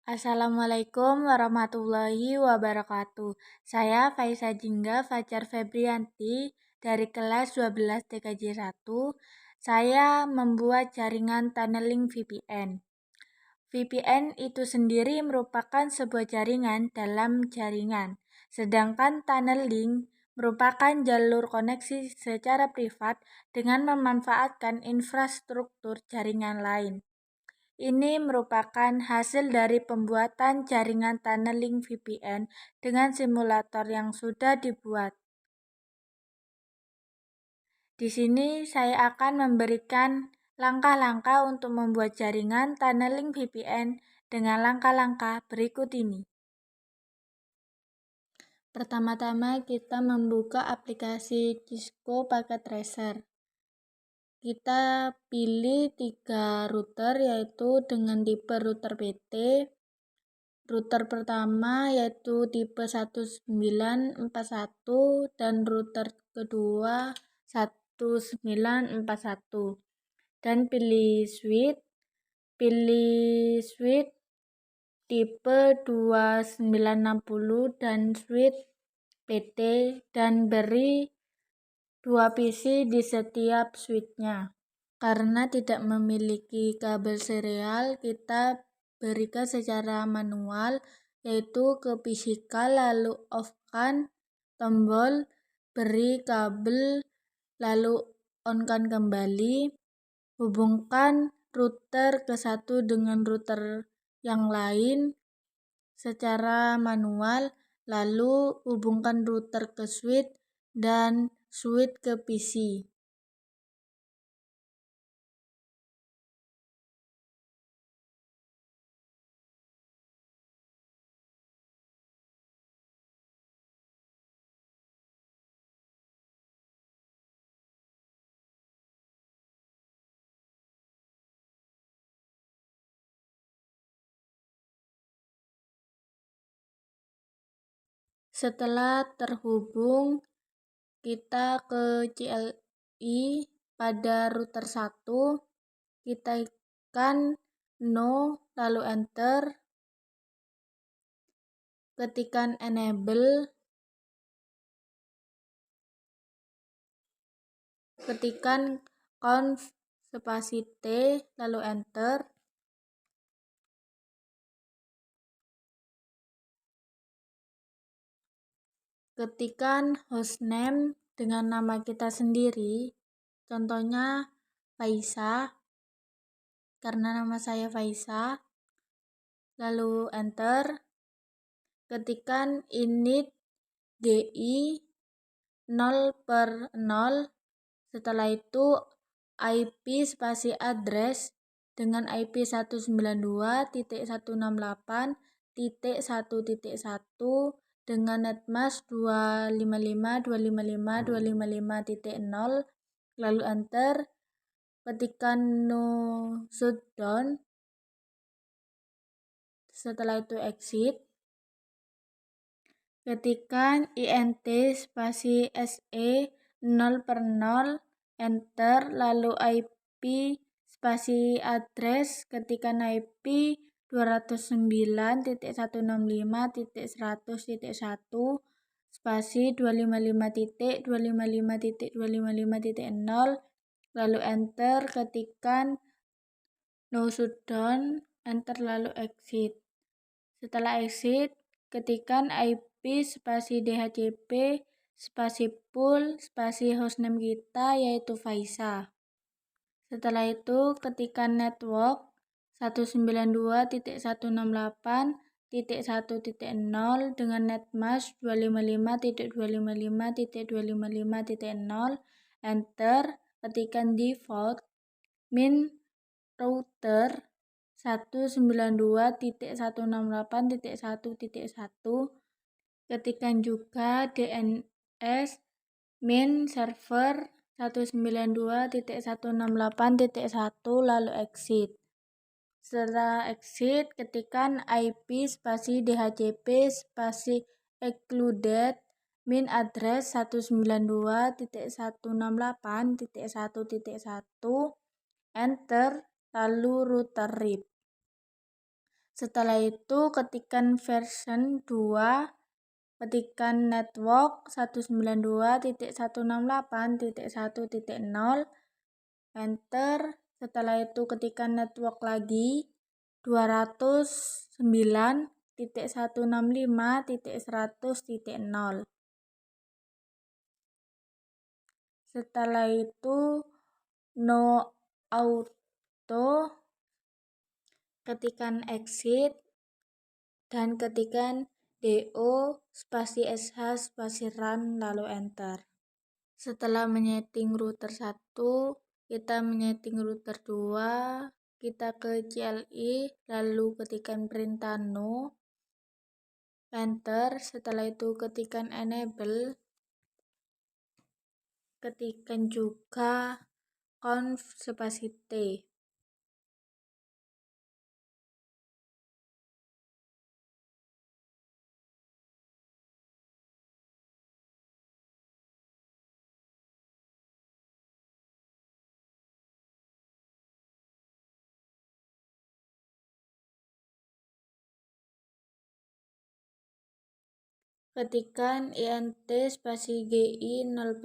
Assalamualaikum warahmatullahi wabarakatuh. Saya Faisa Jingga Fajar Febrianti dari kelas 12 TKJ 1. Saya membuat jaringan tunneling VPN. VPN itu sendiri merupakan sebuah jaringan dalam jaringan, sedangkan tunneling merupakan jalur koneksi secara privat dengan memanfaatkan infrastruktur jaringan lain. Ini merupakan hasil dari pembuatan jaringan tunneling VPN dengan simulator yang sudah dibuat. Di sini saya akan memberikan langkah-langkah untuk membuat jaringan tunneling VPN dengan langkah-langkah berikut ini. Pertama-tama kita membuka aplikasi Cisco Packet Tracer. Kita pilih 3 router yaitu dengan tipe router PT. Router pertama yaitu tipe 1941 dan router kedua 1941. Dan pilih switch tipe 2960 dan switch PT dan beri 2 PC di setiap switchnya. Karena tidak memiliki kabel serial, kita berikan secara manual, yaitu ke physical lalu off-kan tombol, beri kabel, lalu on-kan kembali, hubungkan router ke satu dengan router yang lain secara manual, lalu hubungkan router ke switch dan switch ke PC. Setelah terhubung, kita ke CLI pada router 1, kita tekan no, lalu enter, ketikan enable, ketikan conf spasi T, lalu enter, ketikan hostname dengan nama kita sendiri, contohnya Faisa, karena nama saya Faisa, lalu enter, ketikan init GI 0/0, setelah itu IP spasi address dengan IP 192.168.1.1 dengan netmask 255.255.255.0, lalu enter, ketikan no shutdown, setelah itu exit, ketikan int spasi se 0/0, enter, lalu IP spasi address, ketikan IP 209.165.100.1 spasi 255.255.255.0, lalu enter, ketikan no shutdown, enter, lalu exit. Setelah exit, ketikan IP spasi DHCP spasi full spasi hostname kita yaitu Faisa. Setelah itu ketikan network 192.168.1.0 dengan netmask 255.255.255.0, enter, ketikan default min router 192.168.1.1, ketikan juga DNS min server 192.168.1, lalu exit. Setelah exit, ketikan IP spasi DHCP spasi excluded min address 192.168.1.1, enter, lalu router RIP. Setelah itu ketikkan version 2, ketikkan network 192.168.1.0, enter. Setelah itu ketikkan network lagi 209.165.100.0. Setelah itu no auto, ketikkan exit dan ketikkan do spasi sh spasi run lalu enter. Setelah menyeting router 1, kita menyeting router 2, kita ke CLI lalu ketikkan perintah no, enter. Setelah itu ketikkan enable, ketikkan juga conf spasi t. Ketikkan int spasi gi 0/0,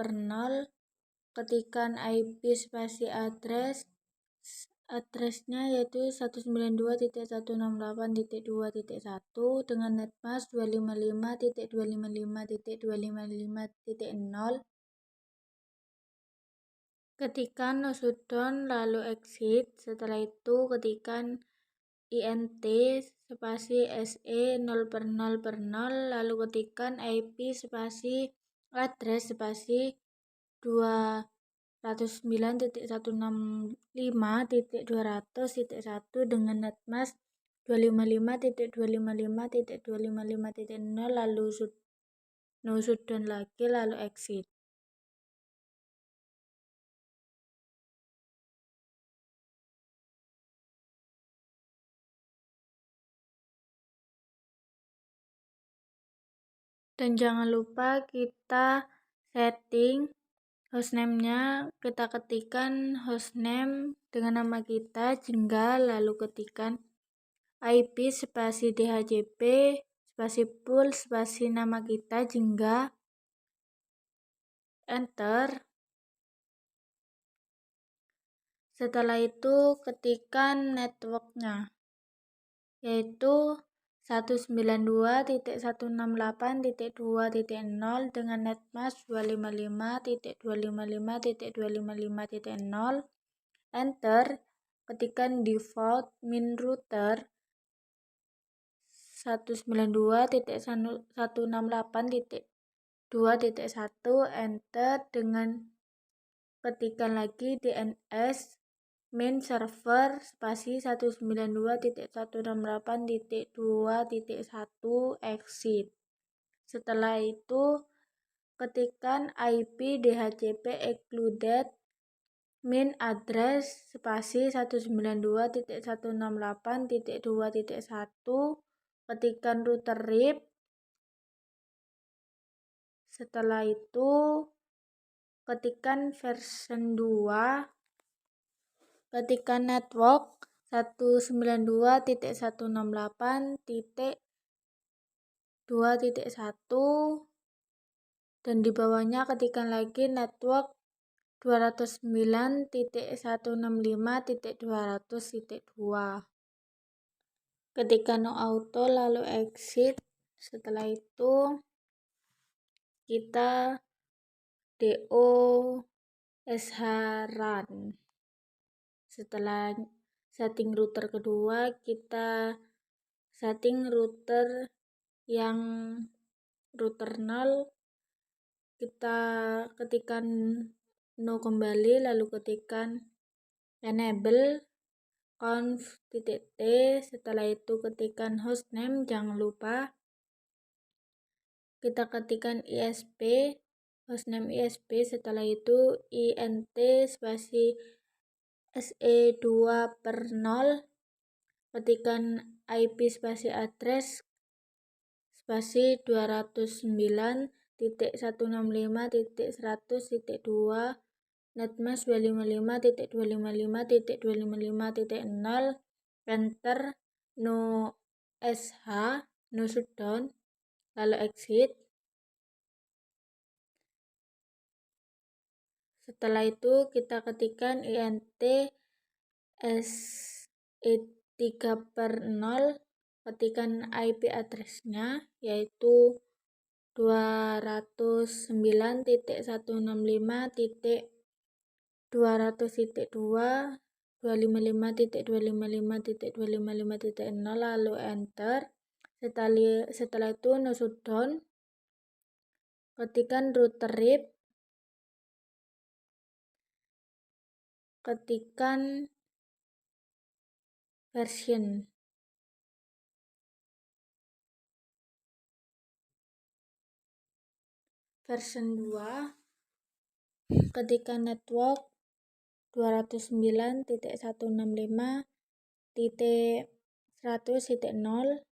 ketikkan IP spasi addressnya yaitu 192.168.2.1 dengan netmask 255.255.255.0. Ketikkan no shutdown lalu exit. Setelah itu ketikkan int spasi se 0/0/0 lalu ketikkan IP spasi address spasi 209.165.200.1 dengan netmask 255.255.255.0 lalu no shutdown lagi lalu exit. Dan jangan lupa kita setting hostname-nya, kita ketikkan hostname dengan nama kita Jingga, lalu ketikkan IP spasi dhcp spasi full spasi nama kita Jingga, enter. Setelah itu ketikkan networknya yaitu 192.168.2.0 dengan netmask 255.255.255.0, enter. Ketikkan default min router 192.168.2.1, enter. Dengan ketikkan lagi DNS main server spasi 192.168.2.1 exit. Setelah itu ketikkan IP dhcp included main address spasi 192.168.2.1, ketikkan router RIP. Setelah itu ketikkan version 2, ketikkan network 192.168.2.1 dan di bawahnya ketikkan lagi network 209.165.200.2. Ketikkan no auto lalu exit. Setelah itu kita do sh run. Setelah setting router kedua, kita setting router yang router 0, kita ketikkan no kembali lalu ketikkan enable conf.t. Setelah itu ketikkan hostname, jangan lupa kita ketikkan isp hostname isp. Setelah itu int spasi se2/0, ketikkan IP spasi address spasi 209.165.100.2, netmask 255.255.255.0, enter. no sh, no shutdown, lalu exit. Setelah itu kita ketikkan int s3/0, ketikkan IP address-nya yaitu 209.165.200.2, 255.255.255.0, lalu enter. Setelah itu no shutdown, ketikkan router RIP, ketikkan version version 2, ketikkan network 209.165.100.0,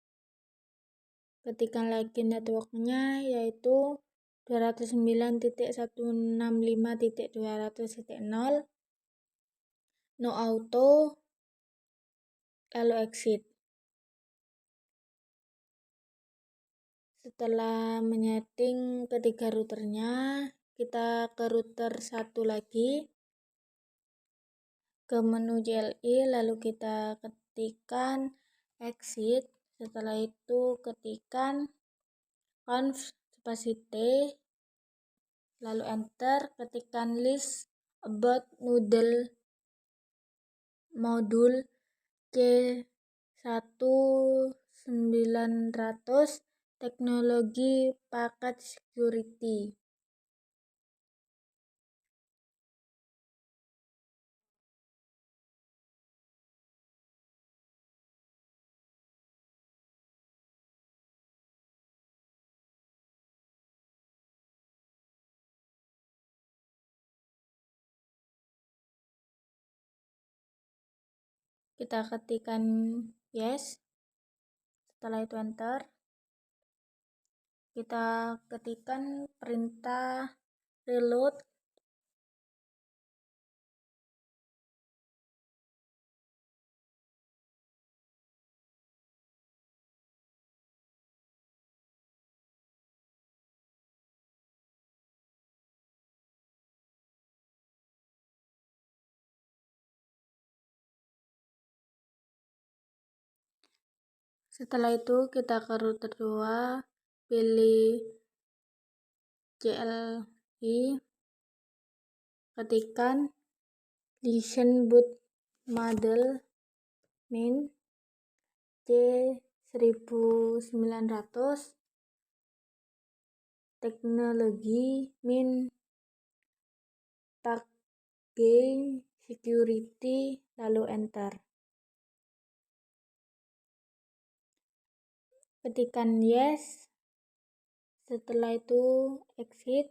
ketikkan lagi networknya yaitu 209.165.200.0, no auto, lalu exit. Setelah menyeting ketiga routernya, kita ke router 1 lagi, ke menu JLI, lalu kita ketikkan exit. Setelah itu ketikkan conf spasi t, lalu enter. Ketikkan list about modul C1900 teknologi paket security. Kita ketikkan yes. Setelah itu enter. Kita ketikkan perintah reload. Setelah itu kita ke router 2, pilih JLI, ketikkan listen boot model min C1900 teknologi min paket security, lalu enter. Ketikkan yes. Setelah itu exit.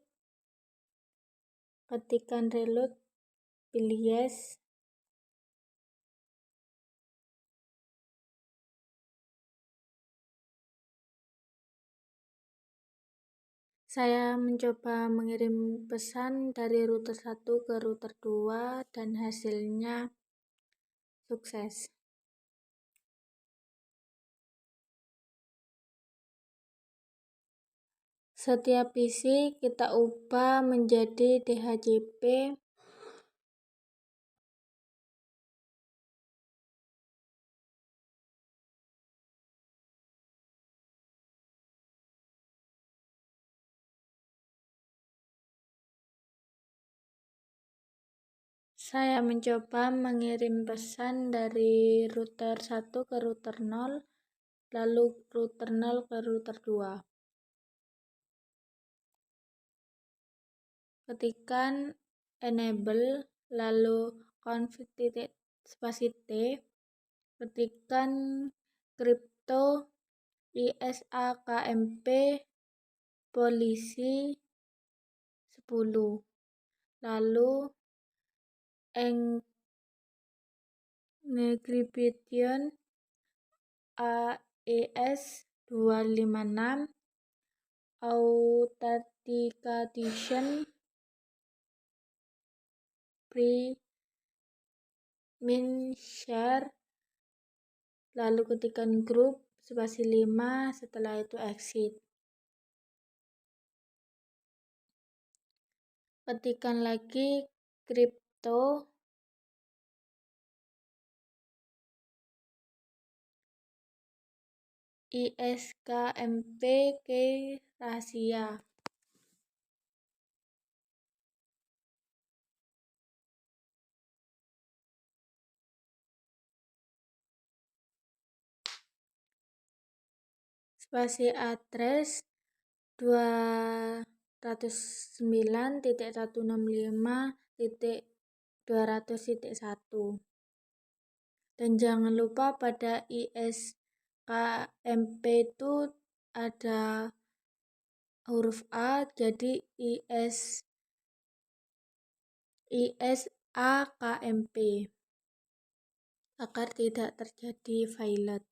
Ketikkan reload, pilih yes. Saya mencoba mengirim pesan dari router 1 ke router 2 dan hasilnya sukses. Setiap PC kita ubah menjadi DHCP. Saya mencoba mengirim pesan dari router 1 ke router 0, lalu router 0 ke router 2. Ketikkan enable, lalu config spasi t, ketikkan crypto ISAKMP polisi 10, lalu encryption AES 256, authentication pre min share lalu ketikkan grup spasi 5, setelah itu exit. Ketikkan lagi crypto ISKMP key rahasia. Spasi address 209.165.200.1. Dan jangan lupa pada ISKMP itu ada huruf A, jadi ISAKMP agar tidak terjadi violet.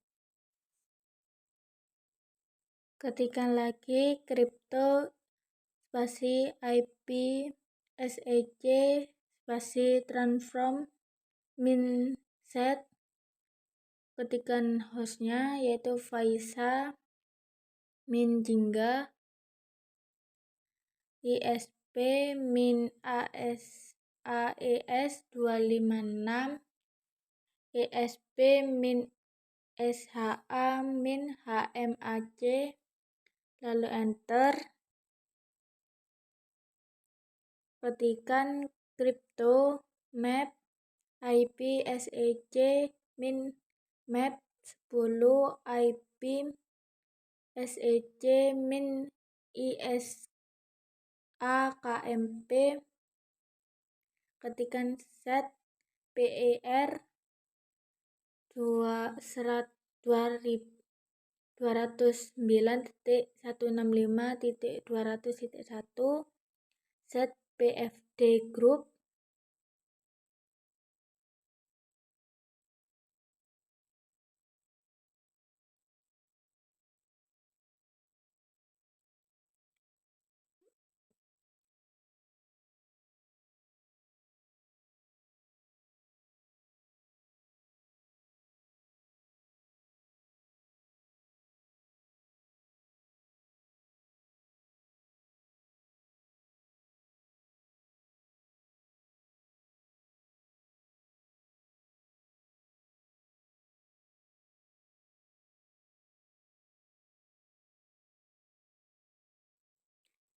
Ketikkan lagi crypto spasi IP SEC spasi transform min set. Ketikkan hostnya yaitu Faisa min Jingga ISP min AES 256 ESP min SHA min HMAC, lalu enter. Ketikkan crypto map IP SEC min map 10 IP SEC min ISAKMP. Ketikkan set PER 209.165.200.1 set PFD group.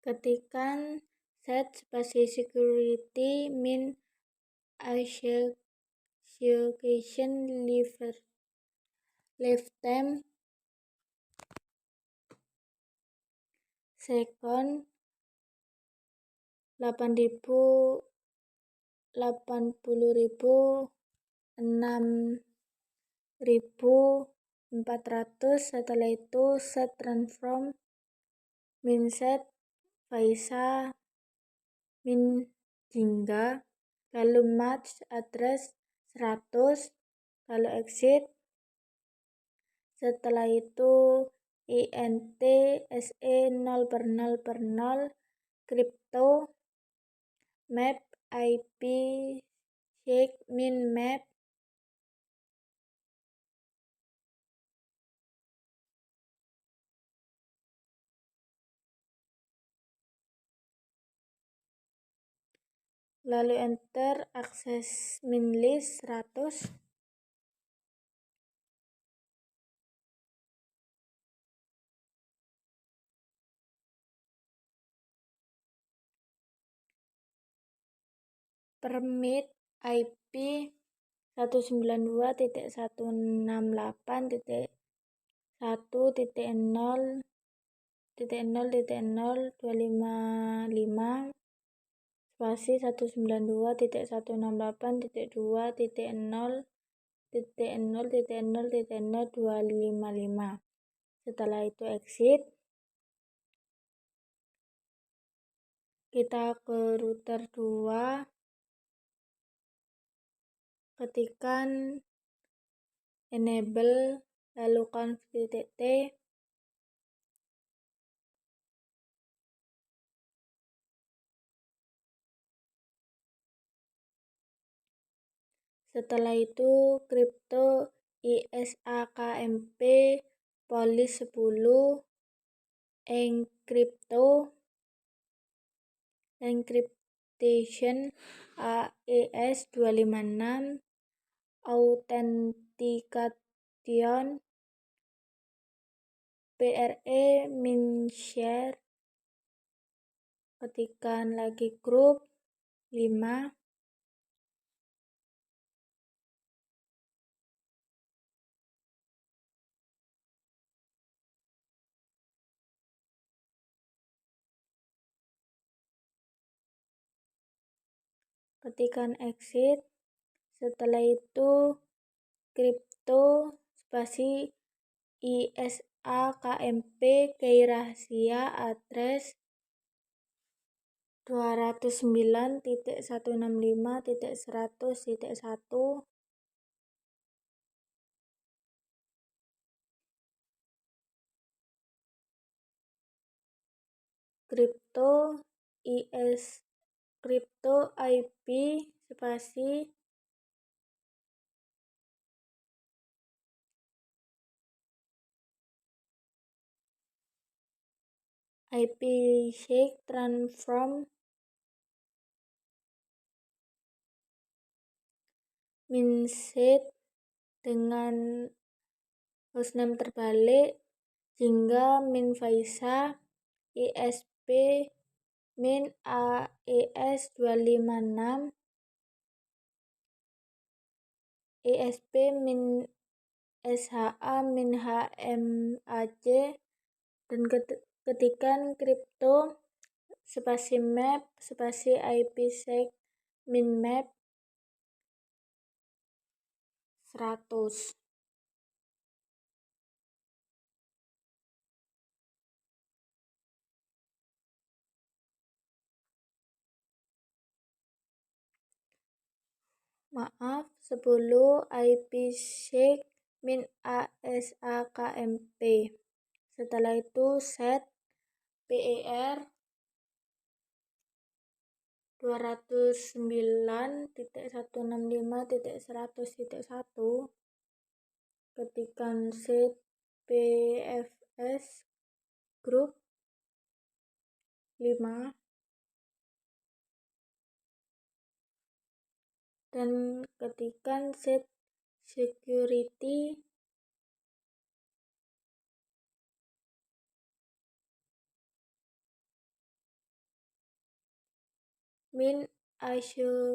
Ketikkan set spasi security min association lifetime second 80.000 6.400. Setelah itu set transform min set Faisa min Jingga, lalu match address 100, lalu exit. Setelah itu INT SE 0/0/0 crypto map IP shake min map. Lalu enter akses min list 100. Permit IP 192.168.0.0.0.255 spasi 192.168.2.0.0.0.255. Setelah itu exit. Kita ke router 2. Ketikkan enable lalu conf.t. Setelah itu crypto ISAKMP Polis 10 Encryption AES 256 Authentication PRE Minshare. Ketikkan lagi grup 5. Ketikkan exit. Setelah itu crypto spasi ISAKMP key rahasia address 209.165.100.1 crypto IP spasi IPsec transform minset dengan hostname terbalik Jingga min Faisa ISP min AES 256 ISP min SHA min HMAC dan ketikkan crypto spasi map spasi IPsec min map 100. Maaf, 10 IPsec min ASAKMP. Setelah itu set PER 209.165.100.1 ketikkan set PFS grup 5 dan ketikkan set security min isolation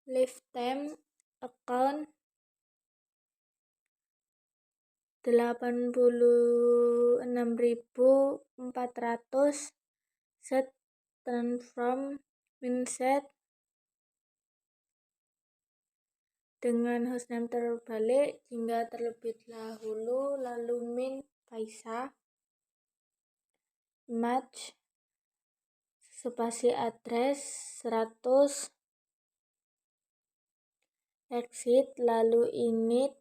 lifetime account 86.400 set transform minset dengan hostname terbalik hingga terlebih dahulu lalu min Faisa match spasi address 100 exit lalu init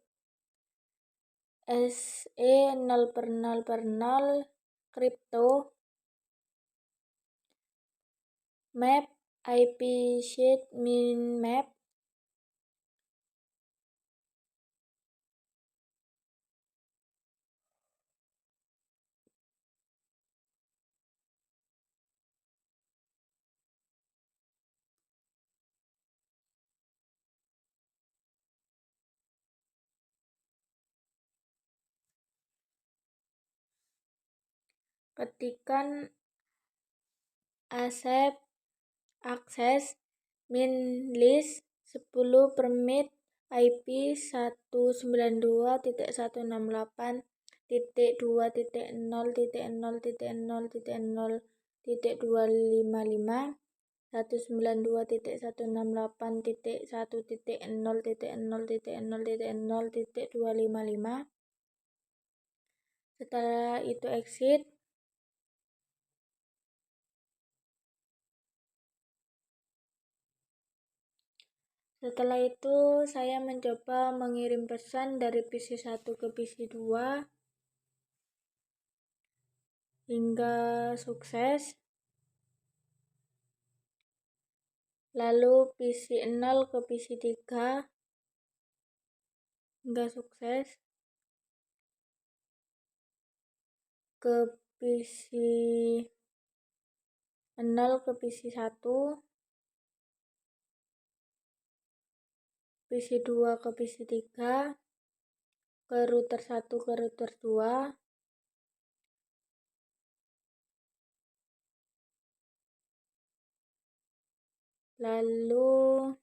SE 0/0/0 crypto map IPsec min map ketikkan akses min list 10 permit IP 192.168.2.0.0.0.255 192.168.1.0.0.0.255. Setelah itu exit. Setelah itu saya mencoba mengirim pesan dari PC 1 ke PC 2 hingga sukses. Lalu PC 0 ke PC 3 nggak sukses. Ke PC 0 ke PC 1, PC 2 ke PC 3, ke router 1 ke router 2, lalu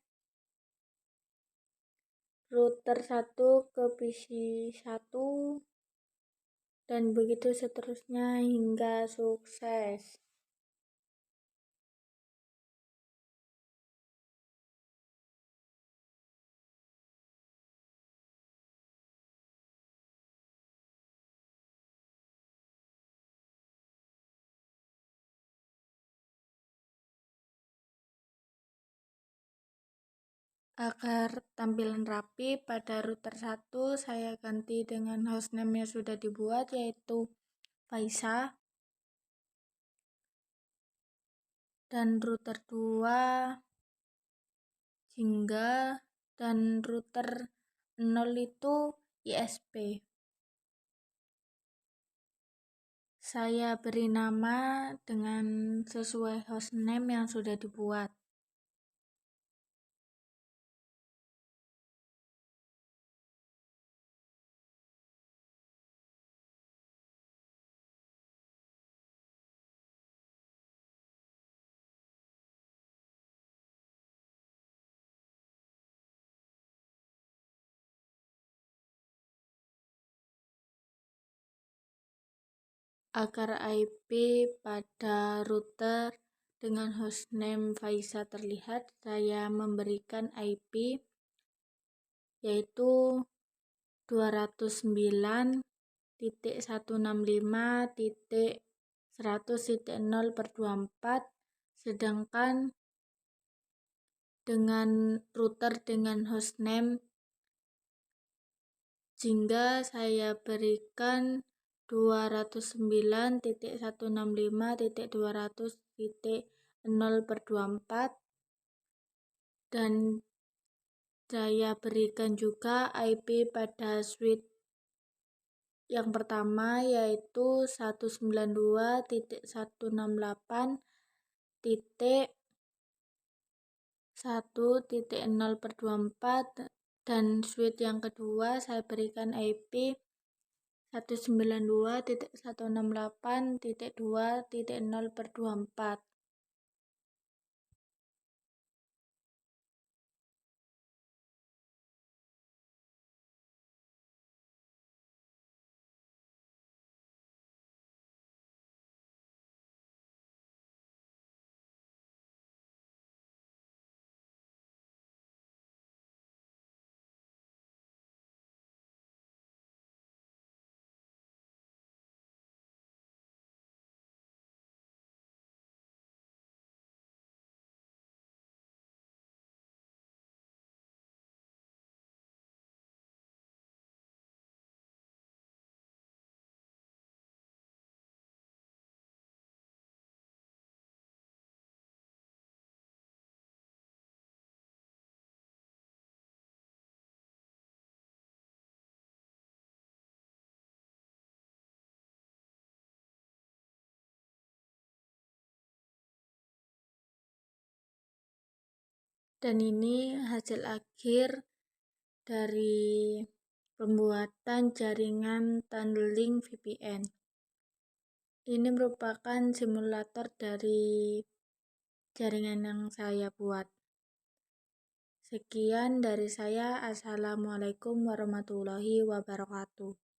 router 1 ke PC 1, dan begitu seterusnya hingga sukses. Agar tampilan rapi, pada router 1 saya ganti dengan hostname yang sudah dibuat, yaitu Faisa. Dan router 2 Jingga, dan router 0 itu ISP. Saya beri nama dengan sesuai hostname yang sudah dibuat. Agar IP pada router dengan hostname Faisa terlihat, saya memberikan IP yaitu 209.165.100.0/24, sedangkan dengan router dengan hostname Jingga saya berikan 209.165.200.0/24, dan saya berikan juga IP pada suite yang pertama, yaitu 192.168.1.0/24, dan suite yang kedua saya berikan IP 192.168.2.0/24. Dan ini hasil akhir dari pembuatan jaringan tunneling VPN. Ini merupakan simulator dari jaringan yang saya buat. Sekian dari saya. Assalamualaikum warahmatullahi wabarakatuh.